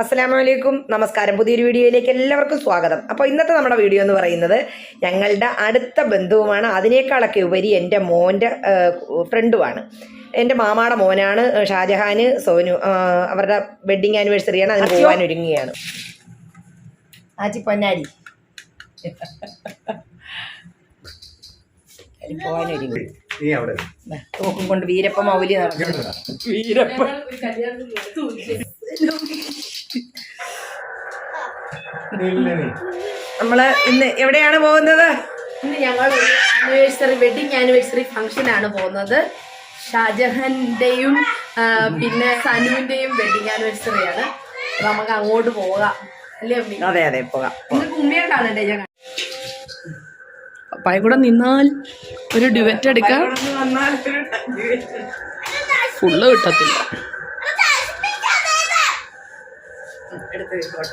അസ്സലാമലൈക്കും, നമസ്കാരം. പുതിയൊരു വീഡിയോയിലേക്ക് എല്ലാവർക്കും സ്വാഗതം. അപ്പോൾ ഇന്നത്തെ നമ്മുടെ വീഡിയോ എന്ന് പറയുന്നത് ഞങ്ങളുടെ അടുത്ത ബന്ധുവുമാണ്. അതിനേക്കാളൊക്കെ ഉപരി എൻ്റെ മോൻ്റെ ഫ്രണ്ടുമാണ്. എൻ്റെ മാമാടെ മോനാണ് ഷാജഹാൻ, സോനു. അവരുടെ വെഡ്ഡിങ് ആനിവേഴ്സറിയാണ്. അതിന് പോകാൻ ഒരുങ്ങുകയാണ്. ആച്ചി പൊന്നാരി പോകാനൊരുങ്ങി തോക്കും കൊണ്ട് വീരപ്പ മൗലി നടക്കുന്നു. വീരപ്പ നമ്മള് ഇന്ന് എവിടെയാണ് പോകുന്നത്? ഇന്ന് ഞങ്ങൾ വെഡിങ് ആനിവേഴ്സറി ഫംഗ്ഷനാണ് പോകുന്നത്. ഷാജഹാന്റെയും പിന്നെ സനുവിന്റെയും വെഡിങ് ആനിവേഴ്സറിയാണ്. നമുക്ക് അങ്ങോട്ട് പോകാം അല്ലേ? അതെ അതെ, പോകാം. കുമ്മിയെ കാണണ്ടേ? ഞാൻ കൂടെ നിന്നാൽ ഒരു ഡ്യുവറ്റ് എടുക്കാം. ഫുള്ള് കിട്ടത്തില്ല,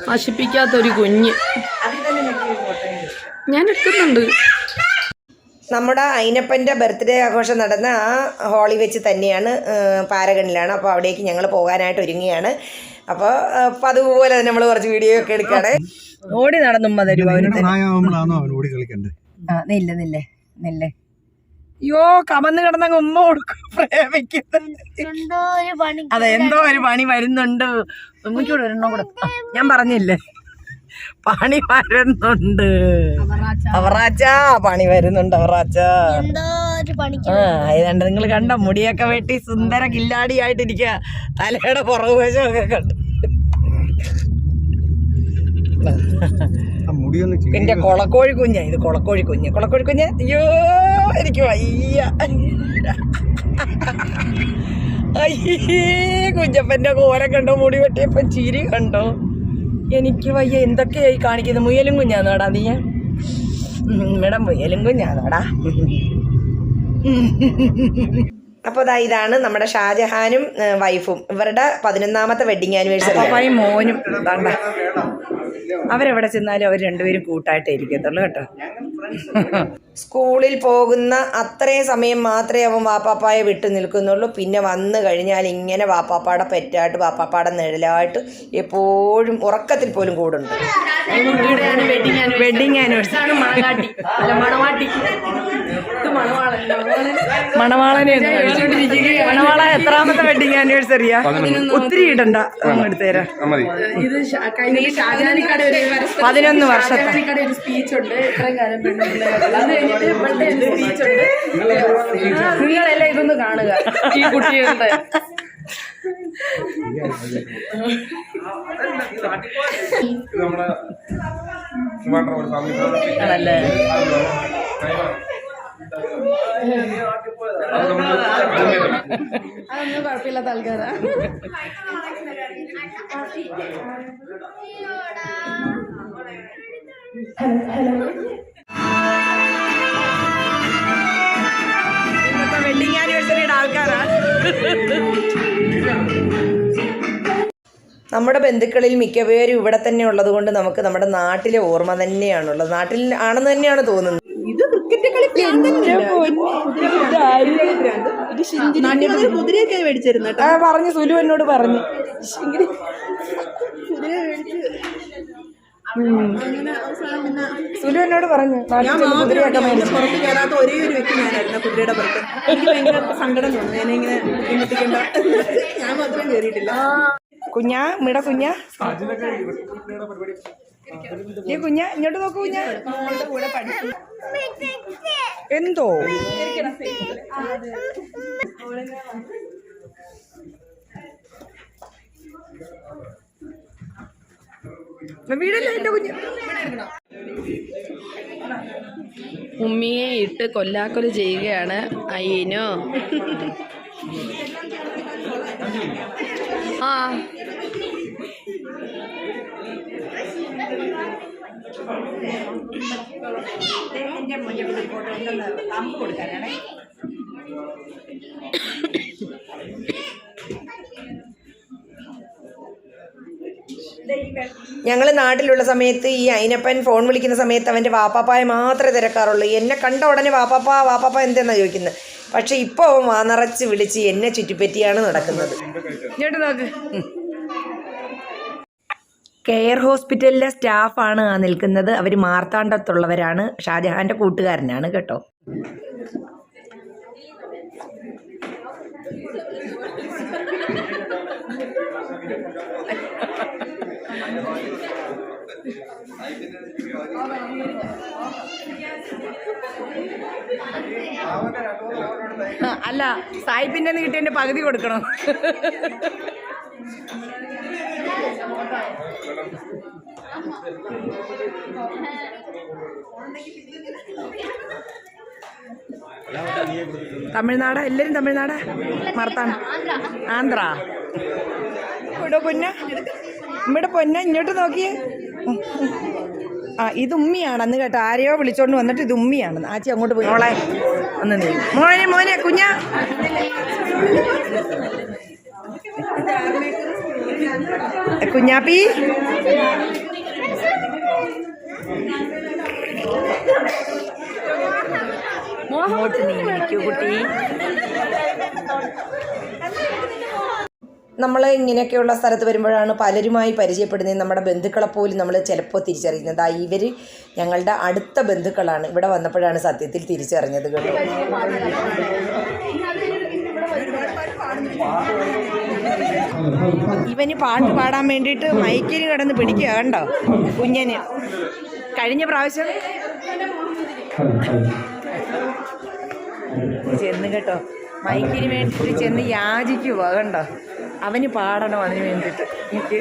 നശിപ്പിക്കാത്തൊരു കുഞ്ഞ്. ഞാൻ എടുക്കുന്നുണ്ട്. നമ്മുടെ അയിനപ്പൻ്റെ ബർത്ത്ഡേ ആഘോഷം നടന്ന ആ ഹോളി വെച്ച് തന്നെയാണ്, പാരഗണിലാണ്. അപ്പോൾ അവിടേക്ക് ഞങ്ങൾ പോകാനായിട്ട് ഒരുങ്ങിയാണ്. അപ്പോൾ അതുപോലെ തന്നെ നമ്മൾ കുറച്ച് വീഡിയോ ഒക്കെ എടുക്കുകയാണ്. ഓടി നടന്നുമ്മ തരുമോ? നെല്ലേ അയ്യോ, കമന്ന് കിടന്നങ്ങ് ഉമ്മ കൊടുക്കും. പ്രേമിക്കുന്നത് അതെ, എന്തോ ഒരു പണി വരുന്നുണ്ട്. ഉമ്മയ്ക്കൂടെ ഒരെണ്ണം കൂടെ ഞാൻ പറഞ്ഞില്ലേ, പണി വരുന്നുണ്ട്. അവറാച്ച പണി വരുന്നുണ്ട്. അവറാച്ച ഏതാണ്ട് നിങ്ങൾ കണ്ട മുടിയൊക്കെ വെട്ടി സുന്ദര കില്ലാടിയായിട്ടിരിക്കുക. തലയുടെ പുറകുവശമൊക്കെ കണ്ടു. എന്റെ കൊളക്കോഴി കുഞ്ഞ ഇത്. കൊളക്കോഴി കുഞ്ഞ് അയ്യോ എനിക്ക് വയ്യ. അയ്യേ, കുഞ്ഞപ്പന്റെ കോലം കണ്ടോ? മുടി വെട്ടിയപ്പോ ചിരി കണ്ടോ? എനിക്ക് വയ്യ. എന്തൊക്കെയായി കാണിക്കുന്നത്? മുയലും കുഞ്ഞാന്നോടാ നീ? മേഡം മുയലും കുഞ്ഞാന്നോടാ. അപ്പോൾ ഇതാണ് നമ്മുടെ ഷാജഹാനും വൈഫും. ഇവരുടെ 11ാമത്തെ വെഡിങ് ആനിവേഴ്സറി. അപ്പായും മോനും വേണ്ട. അവരെവിടെ ചെന്നാലും അവർ രണ്ടുപേരും കൂട്ടായിട്ടേ ഇരിക്കത്തുള്ളൂ കേട്ടോ. സ്കൂളിൽ പോകുന്ന അത്രയും സമയം മാത്രമേ അവൻ വാപ്പാപ്പായെ വിട്ടു നിൽക്കുന്നുള്ളൂ. പിന്നെ വന്നു കഴിഞ്ഞാൽ ഇങ്ങനെ വാപ്പാപ്പാടെ പെറ്റായിട്ട് വാപ്പാപ്പാടെ നിഴലായിട്ട് എപ്പോഴും ഉറക്കത്തിൽ പോലും കൂടുണ്ട്. Wedding anniversary. മണവാള എത്രാമത്തെ വെഡിങ് ആനിവേഴ്സറിയാ? ഒത്തിരി ഇടണ്ട, എടുത്തേരാ. 11 വർഷത്തെ സ്പീച്ച് ഉണ്ട്. ഇത്രയും കാലം നിങ്ങളെല്ലാം ഇതൊന്ന് കാണുക. ഈ കുട്ടികളുടെ ആണല്ലേ? അതൊന്നും കുഴപ്പമില്ലാത്ത ആൾക്കാരാ. ഇന്നത്തെ വെഡിങ് ആനിവേഴ്സറിയുടെ ആൾക്കാരാ. നമ്മുടെ ബന്ധുക്കളിൽ മിക്കപേരും ഇവിടെ തന്നെ ഉള്ളത് കൊണ്ട് നമുക്ക് നമ്മുടെ നാട്ടിലെ ഓർമ്മ തന്നെയാണുള്ളത്. നാട്ടിൽ ആണെന്ന് തന്നെയാണ് തോന്നുന്നത്. ഇത് ക്രിക്കറ്റ് കളി കുതിരയൊക്കെ മേടിച്ചിരുന്നു. പറഞ്ഞു, സുലു എന്നോട് പറഞ്ഞു. സുലു എന്നോട് പറഞ്ഞു കുതിരയൊക്കെ മേടിച്ചു. പുറത്ത് കയറാത്ത ഒരേ ഒരു വ്യക്തി ഞാനായിരുന്നു കുതിരയുടെ പുറത്ത്. എനിക്ക് ഭയങ്കര സങ്കടം തോന്നുന്നു. എന്നെ ഇങ്ങനെ ഹിമ്മത്തിക്കണ്ട. ഞാൻ മാത്രം കയറിയിട്ടില്ല. കുഞ്ഞാ മിട കുഞ്ഞാ, ഈ കുഞ്ഞാ ഇങ്ങോട്ട് നോക്കൂ. കുഞ്ഞാ കൂടെ പഠിക്കും എന്തോ. വീടല്ലേ എന്റെ കുഞ്ഞ്. ഉമ്മിയെ ഇട്ട് കൊല്ലാക്കൊല ചെയ്യുകയാണ് അയ്യനോ. ആ ഞങ്ങൾ നാട്ടിലുള്ള സമയത്ത് ഈ അയിനപ്പൻ ഫോൺ വിളിക്കുന്ന സമയത്ത് അവൻ്റെ വാപ്പാപ്പായെ മാത്രമേ തിരക്കാറുള്ളൂ. എന്നെ കണ്ട ഉടനെ വാപ്പാപ്പ എന്തെന്നാണ് ചോദിക്കുന്നത്. പക്ഷെ ഇപ്പോൾ അവൻ വാനിറച്ച് വിളിച്ച് എന്നെ ചുറ്റിപ്പറ്റിയാണ് നടക്കുന്നത്. ഇങ്ങോട്ട് നോക്ക്. കെയർ ഹോസ്പിറ്റലിലെ സ്റ്റാഫാണ് ആ നിൽക്കുന്നത്. അവർ മാർത്താണ്ഡത്തുള്ളവരാണ്. ഷാജഹാൻ്റെ കൂട്ടുകാരനാണ് കേട്ടോ. അല്ല, സായിപ്പിൻ്റെ കിട്ടിയതിൻ്റെ പകുതി കൊടുക്കണം. തമിഴ്നാട്, എല്ലാവരും തമിഴ്നാട്, മാർത്താണ്ഡ, ആന്ധ്ര. ഇവിടെ പൊന്ന, ഇവിടെ പൊന്ന ഇങ്ങോട്ട് നോക്കിയേ. ആ, ഇത് ഉമ്മിയാണ് അന്ന് കേട്ടോ. ആരെയോ വിളിച്ചോണ്ട് വന്നിട്ട് ഇത് ഉമ്മിയാണ്. ആച്ചി അങ്ങോട്ട് പോയി. മോളെ ഒന്ന് നീ മോനെ മോനെ കുഞ്ഞ കുഞ്ഞാപ്പി. അങ്ങോട്ട് നീ വിളിക്കൂ കുട്ടി. നമ്മൾ ഇങ്ങനെയൊക്കെയുള്ള സ്ഥലത്ത് വരുമ്പോഴാണ് പലരുമായി പരിചയപ്പെടുന്നത്. നമ്മുടെ ബന്ധുക്കളെ പോലും നമ്മൾ ചിലപ്പോൾ തിരിച്ചറിയുന്നത്. ഇവർ ഞങ്ങളുടെ അടുത്ത ബന്ധുക്കളാണ്. ഇവിടെ വന്നപ്പോഴാണ് സത്യത്തിൽ തിരിച്ചറിഞ്ഞത് കേട്ടോ. ഇവന് പാട്ട് പാടാൻ വേണ്ടിയിട്ട് മൈക്കിന് കിടന്ന് പിടിക്കുക കണ്ടോ കുഞ്ഞന്. കഴിഞ്ഞ പ്രാവശ്യം ചെന്ന് കേട്ടോ മൈക്കിന് വേണ്ടിയിട്ട് ചെന്ന് യാചിക്കുക കണ്ടോ. അവന് പാടണം അതിന് വേണ്ടിയിട്ട്. എനിക്ക്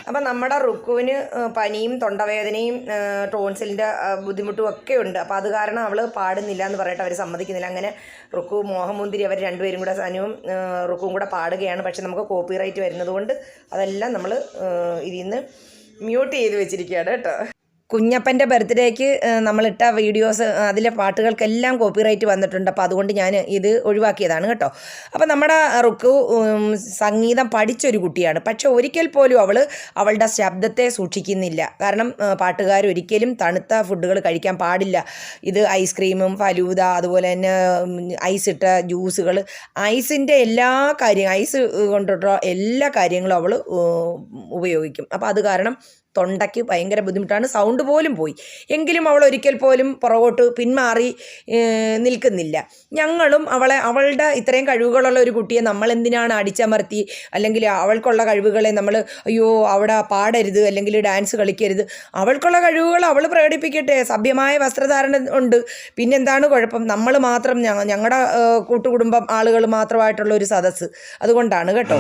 അപ്പം നമ്മുടെ റുക്കുവിന് പനിയും തൊണ്ടവേദനയും ടോൺസിലിൻ്റെ ബുദ്ധിമുട്ടും ഒക്കെ ഉണ്ട്. അപ്പോൾ അത് കാരണം അവൾ പാടുന്നില്ല എന്ന് പറഞ്ഞിട്ട് അവർ സമ്മതിക്കുന്നില്ല. അങ്ങനെ റുക്കു മോഹമുന്തിരി അവർ രണ്ടുപേരും കൂടെ സനുവും റുക്കുവും കൂടെ പാടുകയാണ്. പക്ഷെ നമുക്ക് കോപ്പിറൈറ്റ് വരുന്നത് കൊണ്ട് അതെല്ലാം നമ്മൾ ഇതിൽ നിന്ന് മ്യൂട്ട് ചെയ്ത് വെച്ചിരിക്കുകയാണ് കേട്ടോ. കുഞ്ഞപ്പൻ്റെ ബർത്ത്ഡേക്ക് നമ്മളിട്ട വീഡിയോസ് അതിലെ പാട്ടുകൾക്കെല്ലാം കോപ്പിറൈറ്റ് വന്നിട്ടുണ്ട്. അപ്പോൾ അതുകൊണ്ട് ഞാൻ ഇത് ഒഴിവാക്കിയതാണ് കേട്ടോ. അപ്പോൾ നമ്മുടെ റുക്കു സംഗീതം പഠിച്ചൊരു കുട്ടിയാണ്. പക്ഷെ ഒരിക്കൽ പോലും അവളുടെ ശബ്ദത്തെ സൂക്ഷിക്കുന്നില്ല. കാരണം പാട്ടുകാർ ഒരിക്കലും തണുത്ത ഫുഡുകൾ കഴിക്കാൻ പാടില്ല. ഇത് ഐസ്ക്രീമും ഫലൂദ അതുപോലെ തന്നെ ഐസ് ഇട്ട ജ്യൂസുകൾ, ഐസിൻ്റെ എല്ലാ ഐസ് കൊണ്ടിട്ടുള്ള എല്ലാ കാര്യങ്ങളും അവൾ ഉപയോഗിക്കും. അപ്പോൾ അത് കാരണം തൊണ്ടയ്ക്ക് ഭയങ്കര ബുദ്ധിമുട്ടാണ്. സൗണ്ട് പോലും പോയി. എങ്കിലും അവൾ ഒരിക്കൽ പോലും പുറകോട്ട് പിന്മാറി നിൽക്കുന്നില്ല. ഞങ്ങളും അവളുടെ ഇത്രയും കഴിവുകളുള്ള ഒരു കുട്ടിയെ നമ്മളെന്തിനാണ് അടിച്ചമർത്തി, അല്ലെങ്കിൽ അവൾക്കുള്ള കഴിവുകളെ നമ്മൾ അയ്യോ അവിടെ പാടരുത് അല്ലെങ്കിൽ ഡാൻസ് കളിക്കരുത്. അവൾക്കുള്ള കഴിവുകൾ അവൾ പ്രകടിപ്പിക്കട്ടെ. സഭ്യമായ വസ്ത്രധാരണം ഉണ്ട്. പിന്നെന്താണ് കുഴപ്പം? നമ്മൾ മാത്രം ഞങ്ങളുടെ കൂട്ടുകുടുംബം ആളുകൾ മാത്രമായിട്ടുള്ള ഒരു സദസ്സ്. അതുകൊണ്ടാണ് കേട്ടോ.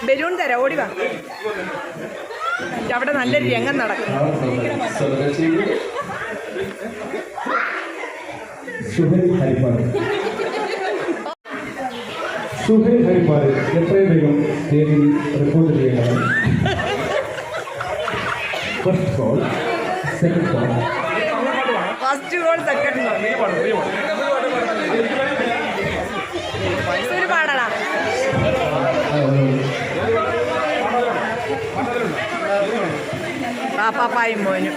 ബലൂൺ തരാം, ഓടി വാ. അവിടെ നല്ലൊരു രംഗം നടക്കും. സുഹൈൽ ഹരിപ്പാട് എത്രയും വേഗം സ്റ്റേജിൽ റിപ്പോർട്ട് ചെയ്യണം. First goal, second goal, first goal, second goal. Sulu പാടടാ. പാപ്പായും മോനും.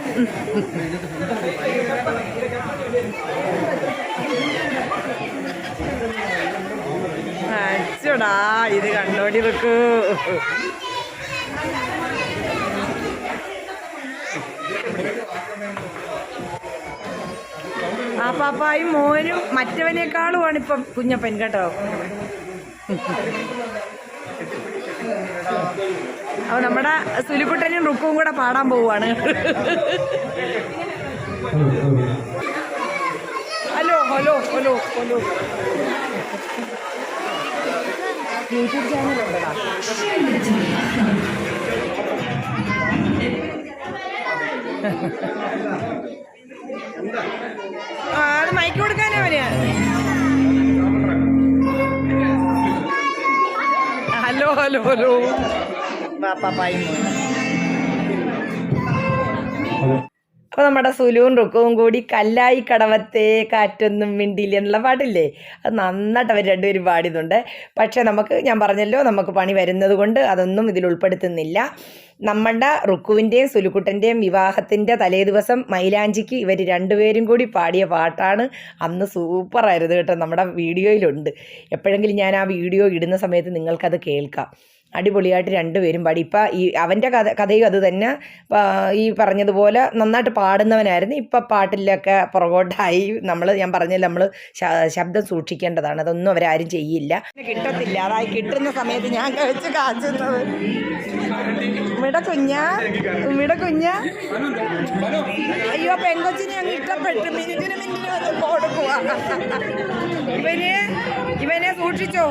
അച്ചടാ ഇത് കണ്ടോടി വെക്കൂ. ആ പാപ്പായും മോനും മറ്റവനേക്കാളുമാണ് ഇപ്പം കുഞ്ഞപ്പൻ കേട്ടോ. അപ്പോൾ നമ്മുടെ സുലുക്കുട്ടനും റുക്കും കൂടെ പാടാൻ പോവുകയാണ്. Hello hello hello hello. YouTube ചാനലുണ്ടടാ. അത് മൈക്ക് കൊടുക്കാനേ അവന്. Hello hello hello. പാപ്പായും അപ്പോൾ നമ്മുടെ സുലുവും റുക്കവും കൂടി കല്ലായി കടവത്തെ കാറ്റൊന്നും മിണ്ടില്ല എന്നുള്ള പാട്ടില്ലേ, അത് നന്നായിട്ട് അവർ രണ്ടുപേരും പാടിയതുണ്ട്. പക്ഷേ ഞാൻ പറഞ്ഞല്ലോ നമുക്ക് പണി വരുന്നത് കൊണ്ട് അതൊന്നും ഇതിൽ ഉൾപ്പെടുത്തുന്നില്ല. നമ്മുടെ റുക്കുവിൻ്റെയും സുലുക്കുട്ടൻ്റെയും വിവാഹത്തിൻ്റെ തലേ ദിവസം മൈലാഞ്ചിക്ക് ഇവർ രണ്ടുപേരും കൂടി പാടിയ പാട്ടാണ്. അന്ന് സൂപ്പറായിരുന്നു കേട്ടോ, നമ്മുടെ വീഡിയോയിലുണ്ട്. എപ്പോഴെങ്കിലും ഞാൻ ആ വീഡിയോ ഇടുന്ന സമയത്ത് നിങ്ങൾക്കത് കേൾക്കാം. അടിപൊളിയായിട്ട് രണ്ടുപേരും പാടി. ഇപ്പം അവൻ്റെ കഥയും അത് തന്നെ. ഈ പറഞ്ഞതുപോലെ നന്നായിട്ട് പാടുന്നവനായിരുന്നു. ഇപ്പം പാട്ടിലൊക്കെ പുറകോട്ടായി. ഞാൻ പറഞ്ഞല്ലോ, നമ്മൾ ശബ്ദം സൂക്ഷിക്കേണ്ടതാണ്. അതൊന്നും അവരാരും ചെയ്യില്ല. കിട്ടത്തില്ല. അതായി കിട്ടുന്ന സമയത്ത് ഞാൻ കഴിച്ച് കാച്ചുന്നത്. ഇവിടെ കുഞ്ഞ അയ്യോ പെങ്കൊച്ചിനെ അങ്ങ് ഇഷ്ടപ്പെട്ടു. മിനിറ്റിന് കൊടുക്കുക. ഇവനെ സൂക്ഷിച്ചോ.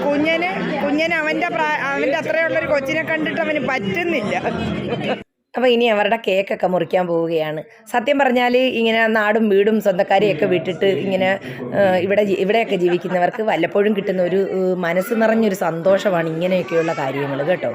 കുഞ്ഞന് അവൻ്റെ അത്രയുള്ളൊരു കൊച്ചിനെ കണ്ടിട്ട് അവന് പറ്റുന്നില്ല. അപ്പോൾ ഇനി അവരുടെ കേക്കൊക്കെ മുറിക്കാൻ പോവുകയാണ്. സത്യം പറഞ്ഞാൽ ഇങ്ങനെ നാടും വീടും സ്വന്തക്കാരെയൊക്കെ വിട്ടിട്ട് ഇങ്ങനെ ഇവിടെയൊക്കെ ജീവിക്കുന്നവർക്ക് വല്ലപ്പോഴും കിട്ടുന്ന ഒരു മനസ്സ് നിറഞ്ഞൊരു സന്തോഷമാണ് ഇങ്ങനെയൊക്കെയുള്ള കാര്യങ്ങൾ കേട്ടോ.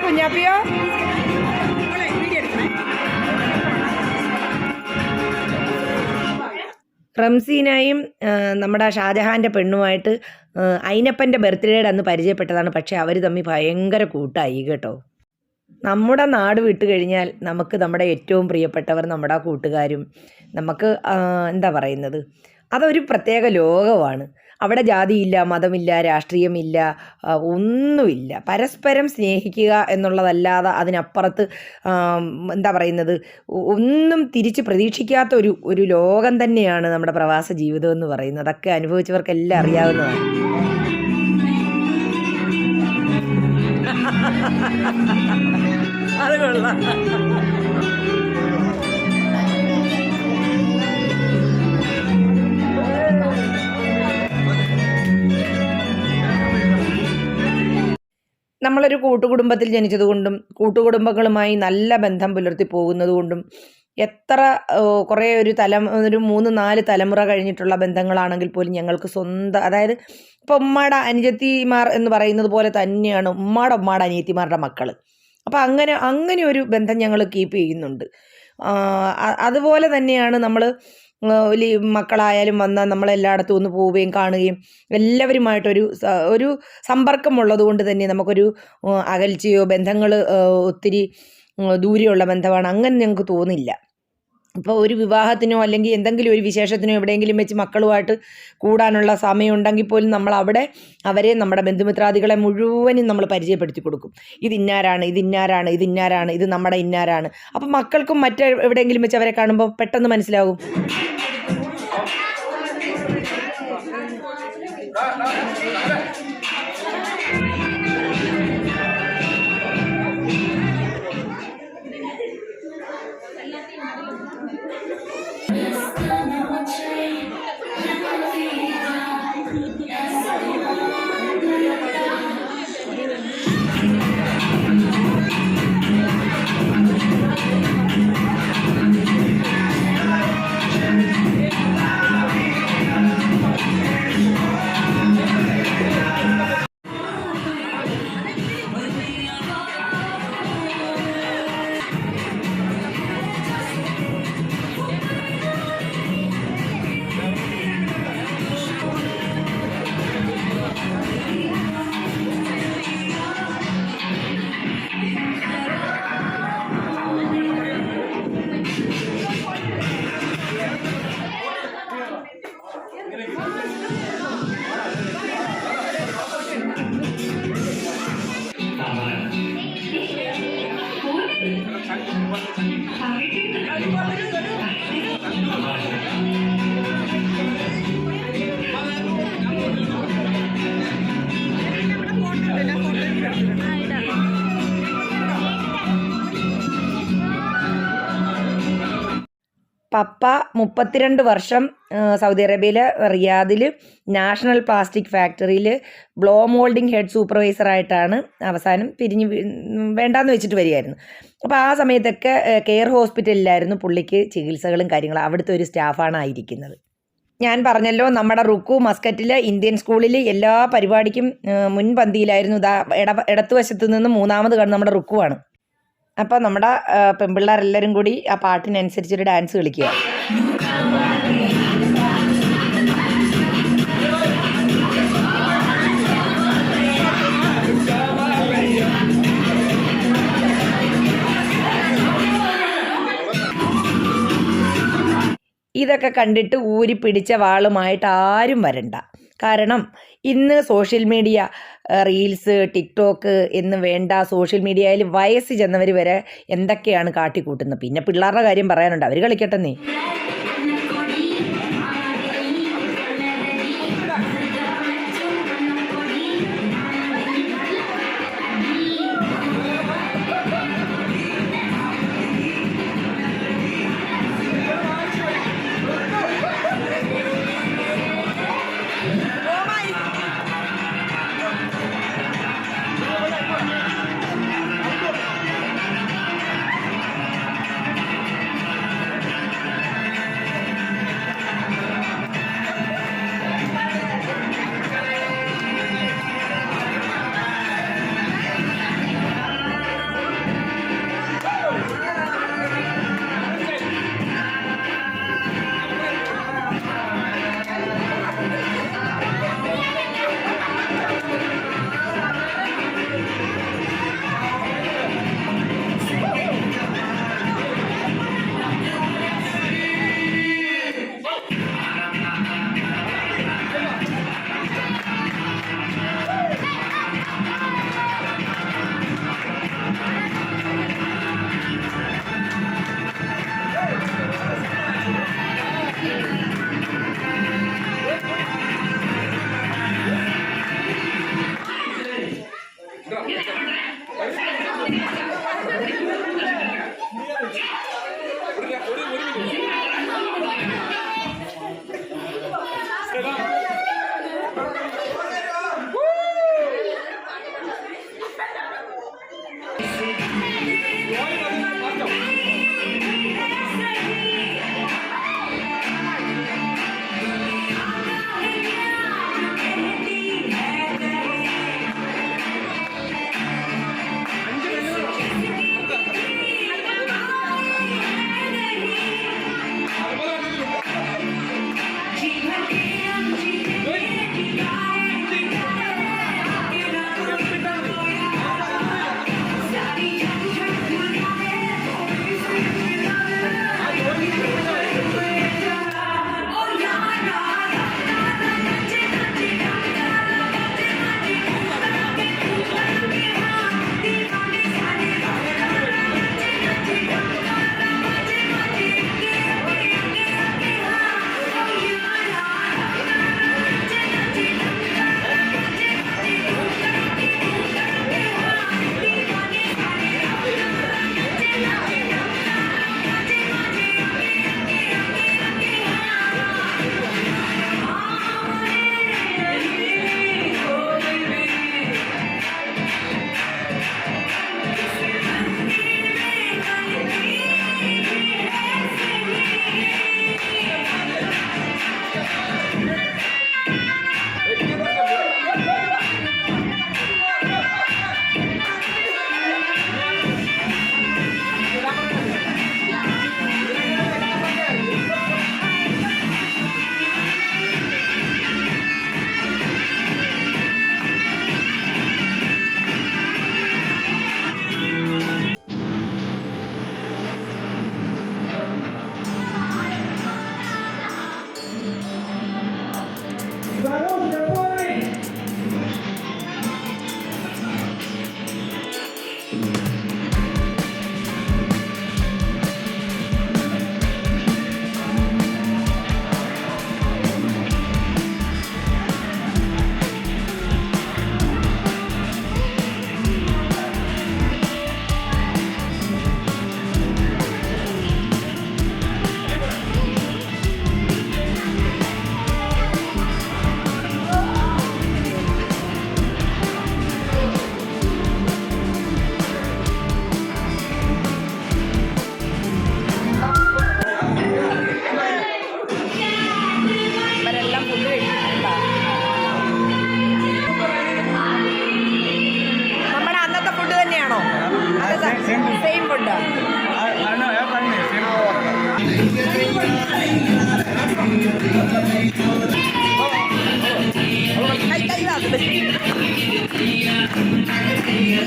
കുഞ്ഞാപ്പിയോ റംസീനായും നമ്മുടെ ഷാജഹാൻ്റെ പെണ്ണുമായിട്ട് അയിനപ്പൻ്റെ ബർത്ത്ഡേയുടെ അന്ന് പരിചയപ്പെട്ടതാണ്. പക്ഷേ അവർ തമ്മിൽ ഭയങ്കര കൂട്ടായി കേട്ടോ. നമ്മുടെ നാട് വിട്ട് കഴിഞ്ഞാൽ നമുക്ക് നമ്മുടെ ഏറ്റവും പ്രിയപ്പെട്ടവർ നമ്മുടെ കൂട്ടുകാരും നമുക്ക് എന്താ പറയുന്നത്, അതൊരു പ്രത്യേക ലോകമാണ്. അവിടെ ജാതിയില്ല, മതമില്ല, രാഷ്ട്രീയമില്ല, ഒന്നുമില്ല. പരസ്പരം സ്നേഹിക്കുക എന്നുള്ളതല്ലാതെ അതിനപ്പുറത്ത് എന്താ പറയുന്നത്, ഒന്നും തിരിച്ച് പ്രതീക്ഷിക്കാത്ത ഒരു ലോകം തന്നെയാണ് നമ്മുടെ പ്രവാസ ജീവിതം എന്ന് പറയുന്നത്. അതൊക്കെ അനുഭവിച്ചവർക്കെല്ലാം അറിയാവുന്നതാണ്. അത് കൊള്ളാം. നമ്മളൊരു കൂട്ടുകുടുംബത്തിൽ ജനിച്ചതുകൊണ്ടും കൂട്ടുകുടുംബങ്ങളുമായി നല്ല ബന്ധം പുലർത്തി പോകുന്നതുകൊണ്ടും എത്ര കുറേ ഒരു 3-4 തലമുറ കഴിഞ്ഞിട്ടുള്ള ബന്ധങ്ങളാണെങ്കിൽ പോലും ഞങ്ങൾക്ക് സ്വന്തം, അതായത് ഇപ്പോൾ ഉമ്മയുടെ അനുജത്തിമാർ എന്ന് പറയുന്നത് പോലെ തന്നെയാണ് ഉമ്മയുടെ അനിയത്തിമാരുടെ മക്കൾ. അപ്പോൾ അങ്ങനെ ഒരു ബന്ധം ഞങ്ങൾ കീപ്പ് ചെയ്യുന്നുണ്ട്. അതുപോലെ തന്നെയാണ് നമ്മൾ മക്കളായാലും വന്നാൽ നമ്മളെല്ലായിടത്തും ഒന്ന് പോവുകയും കാണുകയും എല്ലാവരുമായിട്ടൊരു സമ്പർക്കമുള്ളത് കൊണ്ട് തന്നെ നമുക്കൊരു അകൽച്ചയോ ബന്ധങ്ങൾ ഒത്തിരി ദൂരെയുള്ള ബന്ധമാണ് അങ്ങനെ ഞങ്ങൾക്ക് തോന്നില്ല. ഇപ്പോൾ ഒരു വിവാഹത്തിനോ അല്ലെങ്കിൽ എന്തെങ്കിലും ഒരു വിശേഷത്തിനോ എവിടെയെങ്കിലും വെച്ച് മക്കളുമായിട്ട് കൂടാനുള്ള സമയമുണ്ടെങ്കിൽ പോലും അവരെ നമ്മുടെ ബന്ധുമിത്രാദികളെ മുഴുവനും നമ്മൾ പരിചയപ്പെടുത്തി കൊടുക്കും. ഇതിന്നാരാണ്, ഇത് നമ്മുടെ ഇന്നാരാണ്. അപ്പം മക്കൾക്കും മറ്റെവിടെയെങ്കിലും വെച്ച് അവരെ കാണുമ്പോൾ പെട്ടെന്ന് മനസ്സിലാകും. പപ്പ 32 വർഷം സൗദി അറേബ്യയിലെ റിയാദിൽ നാഷണൽ പ്ലാസ്റ്റിക് ഫാക്ടറിയിൽ ബ്ലോ മോൾഡിംഗ് ഹെഡ് സൂപ്പർവൈസറായിട്ടാണ് അവസാനം വേണ്ടാന്ന് വെച്ചിട്ട് വരികയായിരുന്നു. അപ്പോൾ ആ സമയത്തൊക്കെ കെയർ ഹോസ്പിറ്റലിലായിരുന്നു പുള്ളിക്ക് ചികിത്സകളും കാര്യങ്ങളും. അവിടുത്തെ ഒരു സ്റ്റാഫാണ് ആയിരിക്കുന്നത്. ഞാൻ പറഞ്ഞല്ലോ, നമ്മുടെ റുക്കു മസ്കറ്റിൽ ഇന്ത്യൻ സ്കൂളിൽ എല്ലാ പരിപാടിക്കും മുൻപന്തിയിലായിരുന്നു. ഇടത്തുവശത്ത് നിന്ന് മൂന്നാമത് കാണുന്ന നമ്മുടെ റുക്കുവാണ്. അപ്പോൾ നമ്മുടെ പെൺപിള്ളേരെല്ലാവരും കൂടി ആ പാട്ടിനനുസരിച്ചൊരു ഡാൻസ് കളിക്കുക. ഇതൊക്കെ കണ്ടിട്ട് ഊരി പിടിച്ച വാളുമായിട്ട് ആരും വരണ്ട. കാരണം ഇന്ന് സോഷ്യൽ മീഡിയ, റീൽസ്, ടിക്ടോക്ക് എന്ന് വേണ്ട, സോഷ്യൽ മീഡിയയിൽ വയസ്സ് ചെന്നവർ വരെ എന്തൊക്കെയാണ് കാട്ടിക്കൂട്ടുന്നത്. പിന്നെ പിള്ളേരുടെ കാര്യം പറയാനുണ്ട്, അവർ കളിക്കട്ടെ നീ.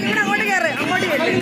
ഇവിടെ അങ്ങോട്ട് കയറ്, അങ്ങോട്ട് കയറി.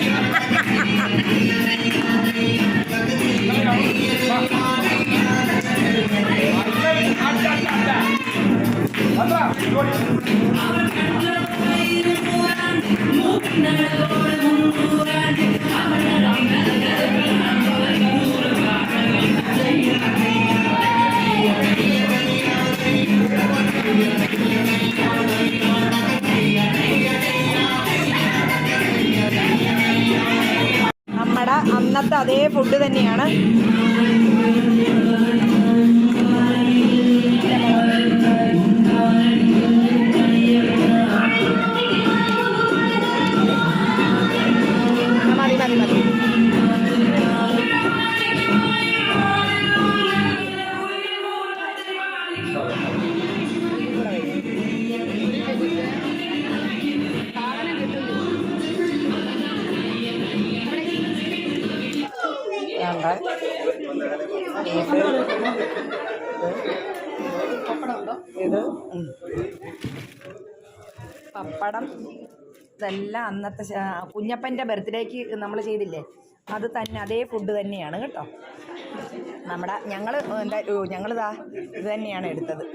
നമ്മുടെ അന്നത്തെ അതേ ഫുഡ് തന്നെയാണ്. മതി മതി മതി. ഇത് പപ്പടം, ഇതെല്ലാം അന്നത്തെ കുഞ്ഞപ്പൻ്റെ ബർത്ത്ഡേക്ക് നമ്മൾ ചെയ്തില്ലേ, അത് തന്നെ അതേ ഫുഡ് തന്നെയാണ് കേട്ടോ. നമ്മുടെ ഞങ്ങളിതാ ഇത് തന്നെയാണ് എടുത്തത്.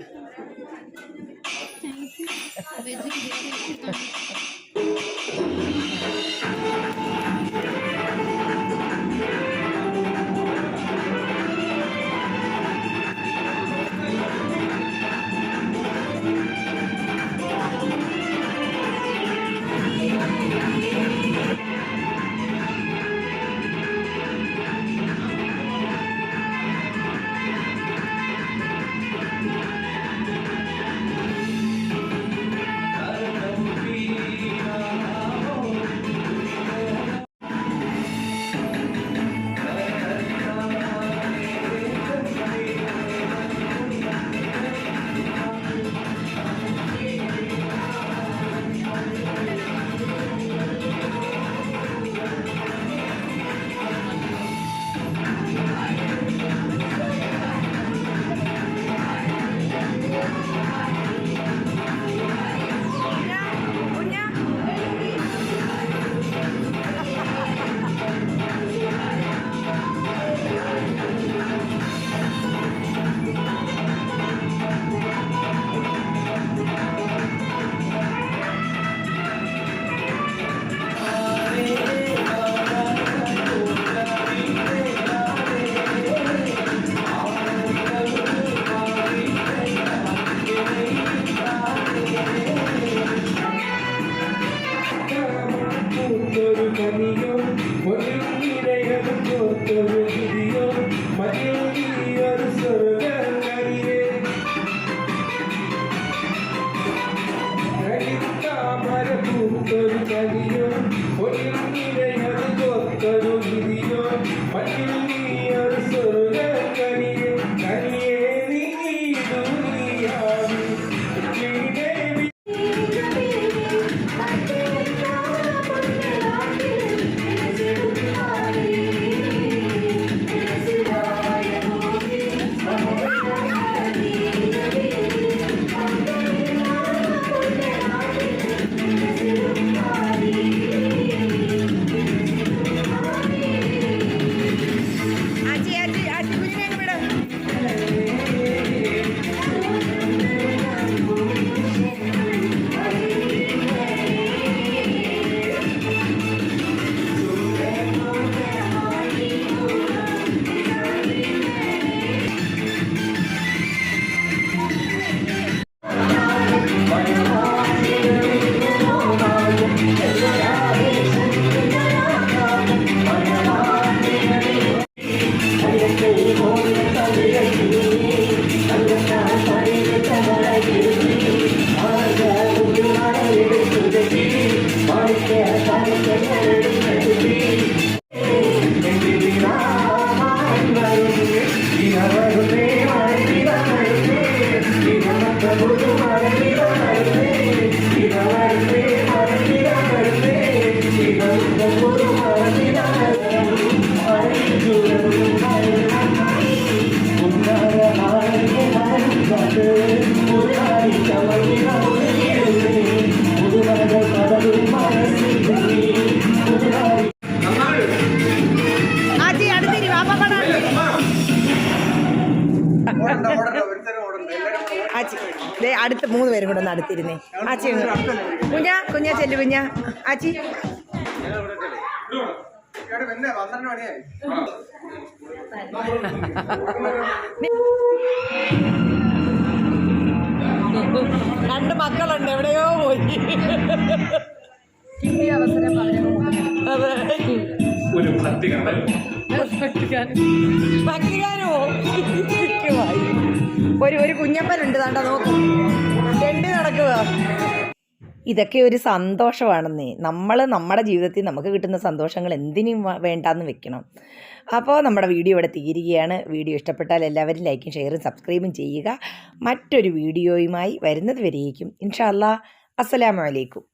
മൂന്ന് പേരും കൂടെ ഒന്ന് അടുത്തിരുന്നേ. ആച്ചി കുഞ്ഞാ ചെല്ലു കുഞ്ഞാ ആച്ചി. രണ്ട് മക്കളുണ്ട്, എവിടെയോ പോയി. കിട്ടിയ അവസരം അതെ, ഒരു ഭക്തിഗാനം. ഒരു കുഞ്ഞപ്പനുണ്ട് താണ്ട നോക്ക്, തെണ്ടി നടക്കുക. ഇതൊക്കെ ഒരു സന്തോഷമാണെന്നേ. നമ്മൾ നമ്മുടെ ജീവിതത്തിൽ നമുക്ക് കിട്ടുന്ന സന്തോഷങ്ങൾ എന്തിനും വേണ്ടാന്ന് വെക്കണം. അപ്പോൾ നമ്മുടെ വീഡിയോ ഇവിടെ തീരുകയാണ്. വീഡിയോ ഇഷ്ടപ്പെട്ടാൽ എല്ലാവരും ലൈക്കും ഷെയറും സബ്സ്ക്രൈബും ചെയ്യുക. മറ്റൊരു വീഡിയോയുമായി വരുന്നത് വരേക്കും ഇൻഷാ അല്ലാ. അസ്സലാമു അലൈക്കും.